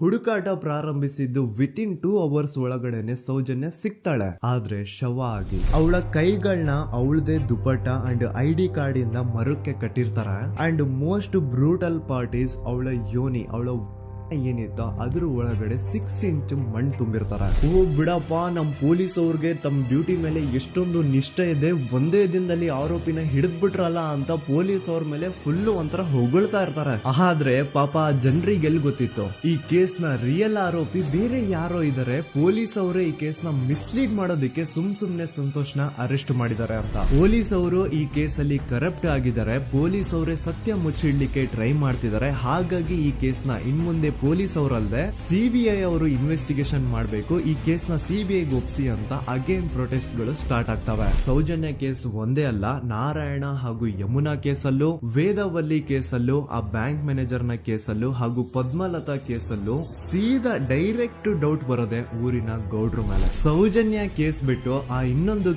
ಹುಡುಕಾಟ ಪ್ರಾರಂಭಿಸಿದ್ದು within 2 hours ಒಳಗಡೆನೆ ಸೌಜನ್ಯ ಸಿಗ್ತಾಳೆ. ಆದ್ರೆ ಶವ ಆಗಿ ಅವಳ ಕೈಗಳನ್ನ ಅವಳದೇ ದುಪಟ್ಟ ಅಂಡ್ ID ಕಾರ್ಡ್ ಇಂದ ಮರಕ್ಕೆ ಕಟ್ಟಿರ್ತಾರೆ. And most brutal part is ಅವಳ ಯೋನಿ, ಅವಳ ಏನಿತ್ತ ಅದ್ರ ಒಳಗಡೆ 6 ಇಂಚ್ ಮಣ್ಣು ತುಂಬಿರ್ತಾರ. ಓ ಬಿಡಪ್ಪ, ನಮ್ ಪೊಲೀಸ್ ಅವ್ರಿಗೆ ತಮ್ಮ ಡ್ಯೂಟಿ ಮೇಲೆ ಎಷ್ಟೊಂದು ನಿಷ್ಠೆ ಇದೆ, ಒಂದೇ ದಿನದಲ್ಲಿ ಆರೋಪಿನ ಹಿಡಿದ್ಬಿಟ್ರಲ್ಲ ಅಂತ ಪೊಲೀಸ್ ಅವ್ರ ಮೇಲೆ ಫುಲ್ ಒಂಥರ ಹೊಗಳ್ತಾ ಇರ್ತಾರೆ. ಆದ್ರೆ ಪಾಪ ಜನರಿಗೆ ಎಲ್ಲಿ ಗೊತ್ತಿತ್ತು ಈ ಕೇಸ್ ನ ರಿಯಲ್ ಆರೋಪಿ ಬೇರೆ ಯಾರೋ ಇದಾರೆ, ಪೊಲೀಸ್ ಅವರೇ ಈ ಕೇಸ್ ನ ಮಿಸ್ಲೀಡ್ ಮಾಡೋದಕ್ಕೆ ಸುಮ್ನೆ ಸಂತೋಷ್ನ ಅರೆಸ್ಟ್ ಮಾಡಿದ್ದಾರೆ ಅಂತ. ಪೊಲೀಸ್ ಅವರು ಈ ಕೇಸ್ ಅಲ್ಲಿ ಕರಪ್ಟ್ ಆಗಿದ್ದಾರೆ, ಪೊಲೀಸ್ ಅವರೇ ಸತ್ಯ ಮುಚ್ಚಿಡ್ಲಿಕ್ಕೆ ಟ್ರೈ ಮಾಡ್ತಿದ್ದಾರೆ. ಹಾಗಾಗಿ ಈ ಕೇಸ್ ನ ಇನ್ಮುಂದೆ ಪೊಲೀಸ್ ಅವರಲ್ಲದೆ CBI ಅವರು ಇನ್ವೆಸ್ಟಿಗೇಷನ್ ಮಾಡಬೇಕು, ಈ ಕೇಸ್ ನ CBI ಒಪ್ಸಿ ಅಂತ ಅಗೇನ್ ಪ್ರೊಟೆಸ್ಟ್ ಗಳು ಸ್ಟಾರ್ಟ್ ಆಗ್ತವೆ. ಸೌಜನ್ಯ ಕೇಸ್ ಒಂದೇ ಅಲ್ಲ, ನಾರಾಯಣ ಹಾಗೂ ಯಮುನಾ ಕೇಸಲ್ಲೂ, ವೇದವಲ್ಲಿ ಕೇಸಲ್ಲೂ, ಆ ಬ್ಯಾಂಕ್ ಮ್ಯಾನೇಜರ್ ನ ಕೇಸಲ್ಲೂ ಹಾಗೂ ಪದ್ಮಲತಾ ಕೇಸಲ್ಲೂ ಸೀದಾ ಡೈರೆಕ್ಟ್ ಡೌಟ್ ಬರೋದೆ ಊರಿನ ಗೌಡ್ರ ಮೇಲೆ. ಸೌಜನ್ಯ ಕೇಸ್ ಬಿಟ್ಟು ಆ ಇನ್ನೊಂದು